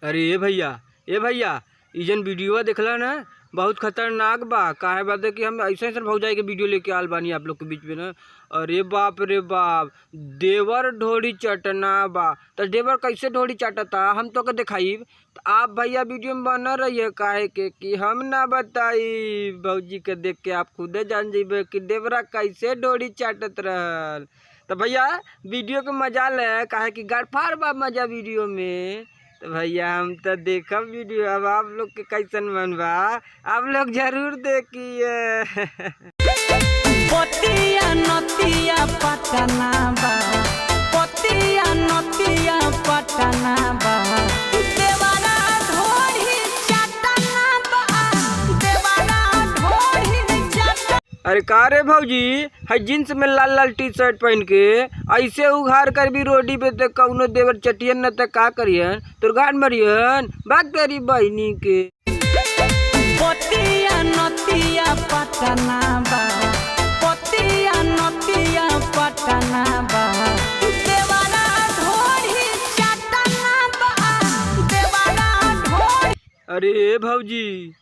अरे ए भैया ई जन वीडियो देखला ना बहुत खतरनाक बा। काहे बाते कि हम ऐसे ऐसे भौजाई के वीडियो लेके आल बानी आप लोग के बीच में ना। अरे बाप रे बाप, देवर ढोरी चटना बा। तो देवर कैसे ढोरी चाटता हम तो के दिखाई। तो आप भैया वीडियो में बना रहिए, काहे के कि हम ना बताई। भौजी के देख के आप खुदे जान जाइबे कि देवरा कैसे ढोरी चाटत रहल। तो भैया वीडियो के मजा ले, काहे कि गड़फार बा मजा वीडियो में। तो भैया हम तो देखब वीडियो। अब आप लोग के कैसन मन बा आप लोग जरूर देखिए। पोतिया नतिया पटना बा, पोतिया नतिया पटना बा, देवरा ढोरी चटना बा, देवरा ढोरी चटना। अरे का रे भौजी, है जींस में लाल लाल टी शर्ट पहन के ऐसे उघार कर भी रोडी पे तो कौनो देवर चटियन न तो का करियन तोर गाड़ मरियन बात तेरी बहनी के। पोतिया नतिया पटना बा, पोतिया नतिया पटना बा, देवरा ढोरी चटना बा, देवरा ढोरी। अरे भौजी,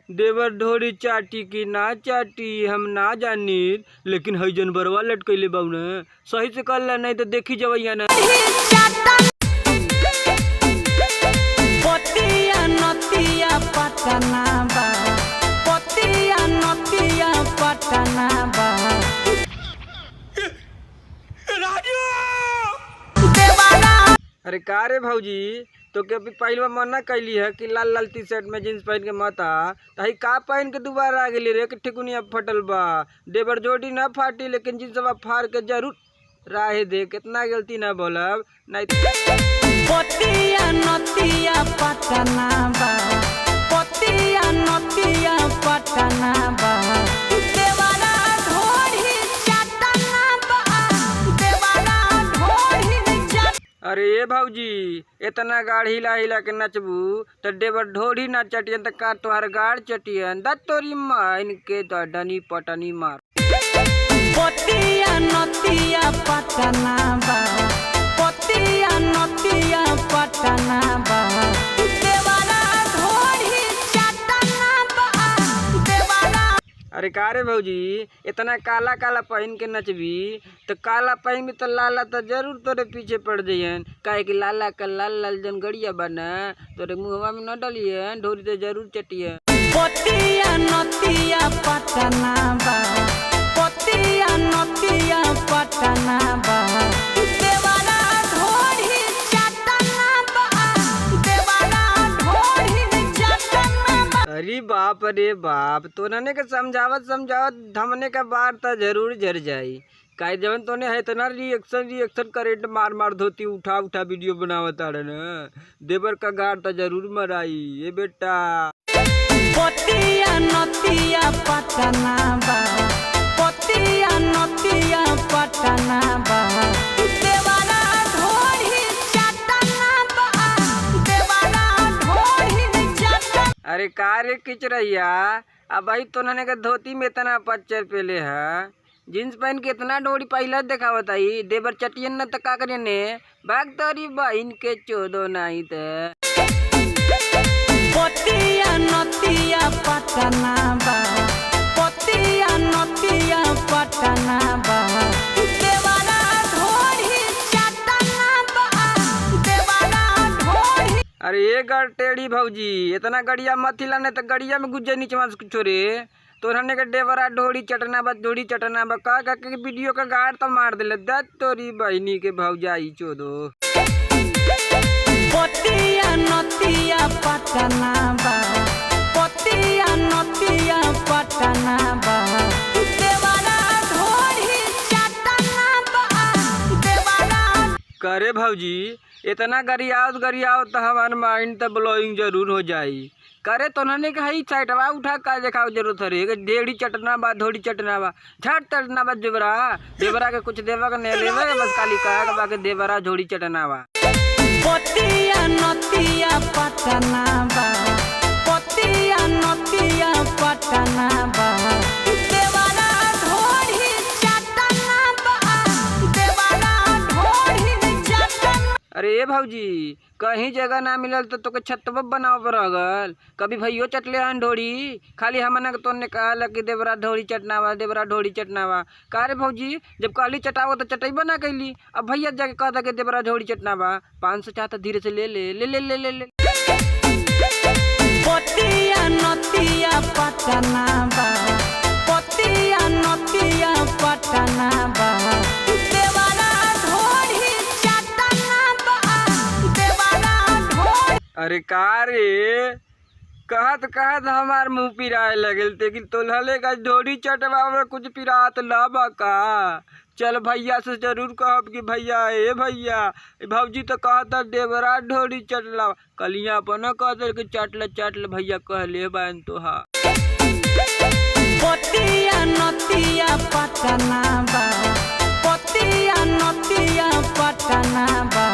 देवर ढोरी चाटी की ना चाटी हम ना जानी, लेकिन हई जनबरवा लटकैले बाऊ न सही से कर ला, नहीं तो देखी जवैया ना। पोतिया नतिया पटना बा, पोतिया नतिया पटना बा, अरे का रे भौजी, तो के अभी पहले मना कैली है कि लाल लाल टी शर्ट में जींस पहन के मत आ, तो हई का पहन के दोबारा आ गेली रे कि ठिकुनिया फटल बा। देवर जोड़ी ना फाटी लेकिन जींसवा फाड़ के जरूर राहे दे। कितना गलती ना बोलब नहीं। पोतिया नतिया पटना बा, पोतिया नतिया पटना बा, देवरा ढोरी चटना बा, देवरा ढोरी चट। अरे ये भौजी, इतना गाढ़ हिला हिला के नचबू तो देवर ढोरी ना चटियन तो का तोहर गाड़ चटियन द तोरी माइन के तो डनी पटनी मार। पोतिया नतिया पटना बा, पोतिया नतिया पटना बा, देवरा ढोरी चटना बा, देवरा। अरे का रे भौजी, इतना काला काला पहन के नचबी तो काला पहन में तो लाला तो जरूर तोरे पीछे पड़ जाइयन। काहे कि लाला का लाल लाल जन गड़िया बना तोरे मुहवा में न डलियन, ढोरी तो जरूर चटियन। पोतिया नतिया पटना बा, पोतिया नतिया पटना बा, देवरा ढोरी चटना बा, देवरा ढोरी चटना बा। अरे बाप, तोने के समझावत हमने का बार तो जरूर झर जाई। काहे जवन तोने है इतना रिएक्शन करेंट मार मार धोती उठा उठा वीडियो बनावत आड़े न, देवर का गाड़ तो जरूर मराई ये बेटा। पोतिया नतिया पटना बा, पोतिया नतिया पटना बा, देवरा ढोरी चटना बा, देवरा ढोरी चटना। अरे का रे किचरैया, अब भाई तोने के धोती में इतना पच्चर पेले है, जींस पहन के इतना डोरी पहला दिखावत आई। देवर चटियन न तो का करियन ने भाग तोरी बहन के चोदो नहीं ते। पोतिया नतिया पटना बा, पोतिया नतिया पटना बा, देवरा ढोरी चटना बा, देवरा ढोरी। अरे ये गड़ टेढ़ी भौजी, इतना गड़िया मत हिला नहीं तो गड़िया में गुज्जे नीचे छोरे। तोहने के देवरा ढोरी चटना बा का के वीडियो का गाड़ तो मार दिले द तोरी बहनी के भौजाई चोदो। पोतिया नतिया पटना बा, पोतिया नतिया पटना बा, देवरा ढोरी चटना बा, देवरा। करे भौजी, इतना गरियाओ तो हमार माइंड तो ब्लोइंग जरूर हो जाई। करे तोहने के हई साइडवा उठा का देखाओ जरूरत है। ढेड़ी चटना बा धोड़ी चटना बा झट चटना बा देवरा के कुछ देवा का नहीं लेवा बस खाली कहा बा के देवरा झोड़ी चटना बा। पोतिया नतिया पटना बा, पोतिया नतिया पटना बा, देवरा ढोरी चटना बा, देवरा ढोरी चटना। अरे ए भौजी कहीं जगह ना मिलल तो तोके छतवा बनाव रगल। कभी भैयो चटले हन ढोड़ी, खाली हमन के तोने कहला कि देवरा ढोड़ी चटनावा, देवरा ढोड़ी चटनावा। का रे भौजी जब कहली चटावो तो चटैबा ना कैली, अब भैया जाके कहता कि देवरा ढोड़ी चटनावा। 500 चाहता धीरे से ले ले ले ले ले ले ले। पतिया नतिया पटना बा, पतिया नतिया पटना बा, देवरा ढोड़ी चटना बा, देवरा ढोड़ी। अरे का रे कहत कहत हमार मुँह पिराए लगल, लेकिन तोलहले का ढोड़ी चटवा में कुछ पिरात लाबा का। चल भैया से जरूर कहब कि भैया ए भैया भौजी तो कहता देवरा ढोड़ी चटला, कलिया अपन कहते कि चटल भैया कहले बान तो हा। पतिया नतिया पटना बा, पतिया नतिया पटना बा,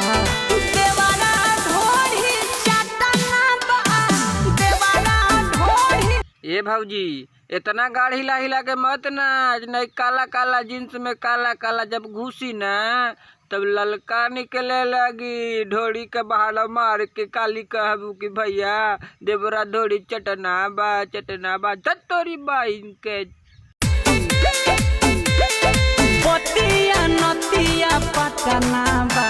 देवरा ढोड़ी चटना बा, देवरा ढोड़ी। ए भौजी इतना गाढ़ हिला हिला के मत ना, नहीं काला काला जींस में काला काला जब घुसी ना तब ललका निकले लगी। ढोड़ी के बहाला मार के काली कहबू कि भैया देवरा ढोड़ी चटना बा तोरी बाइन के। पतिया नतिया पटना बा,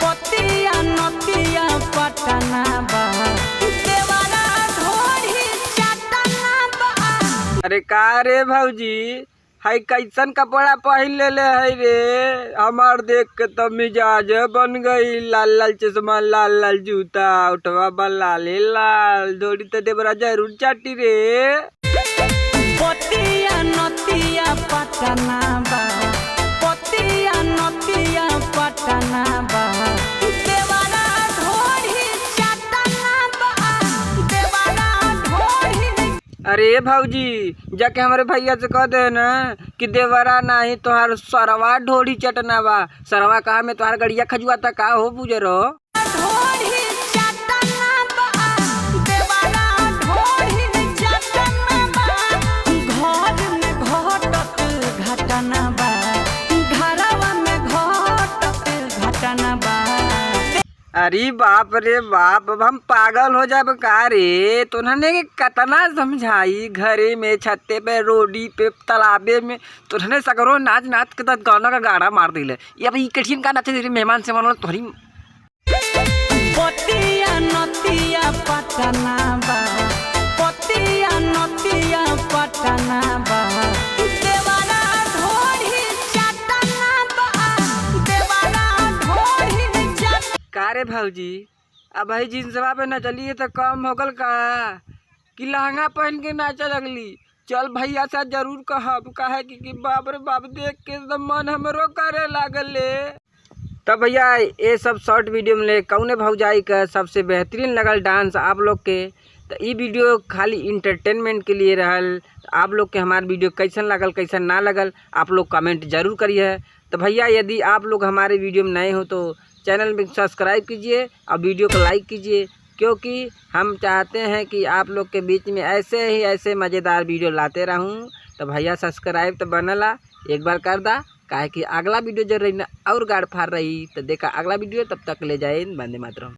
पतिया नतिया पटना बा, देवरा ढोड़ी चटना बा। अरे का रे भौजी हाई कैसन कपड़ा पहन ले है रे, हमार देख के तो मिजाज बन गई। लाल लाल चश्मा, लाल लाल जूता, उठवा बा लाले लाल, ढोड़ी तो देवरा जरूर चाटी रे। पतिया नतिया पटना बा, पतिया नतिया पटना बा, देवरा ढोड़ी चटना बा, देवरा ढोड़ी। अरे भौजी जाके हमारे भैया से कह दे ना कि देवरा नहीं तोहार सरवा ढोड़ी चटना बा। सरवा कहा में तोहार गड़िया खजुआ था का हो बुजरो। ढोड़ी चटना बा, देवरा ढोड़ी चटना बा, घर में घटत घटना बा, घरवा में घटत घटना बा। अरे बाप रे बाप अब हम पागल हो जाब का रे। तुन्हने कतना समझाई, घरे में छत्ते पे रोडी पे तालाबे में तुन्हने सगरो नाच नाच के गाना का गाड़ा मार दिले। ये अब कठिन का नाचे मेहमान से मनल तोहरी। पतिया नतिया पटना बा, पतिया नतिया पटना बा, देवरा ढोड़ी चटना बा, देवरा ढोड़ी चट। का रे भौजी अब भाई जींसवा पे न चलिए तो कम हो गल का कि लहंगा पहन के नाचा लगली। चल भैया से जरूर कहब, काहे कि बाप रे बाप देख के तो मन हमरो करे लागल ले। तब भैया ये सब शॉर्ट वीडियो में ले कौने भौजाई का सबसे बेहतरीन लगल डांस आप लोग के। तो ये वीडियो खाली इंटरटेनमेंट के लिए रहल। आप लोग के हमारे वीडियो कैसन लगल कैसन ना लगल आप लोग कमेंट जरूर करिए। तो भैया यदि आप लोग हमारे वीडियो में नए हो तो चैनल में सब्सक्राइब कीजिए और वीडियो को लाइक कीजिए, क्योंकि हम चाहते हैं कि आप लोग के बीच में ऐसे मज़ेदार वीडियो लाते रहूं। तो भैया सब्सक्राइब तो बनला एक बार कर दा, काहे कि अगला वीडियो जो रही ना और गाड़ फाड़ रही तो देखा अगला वीडियो। तब तक ले जाए वंदे मातरम।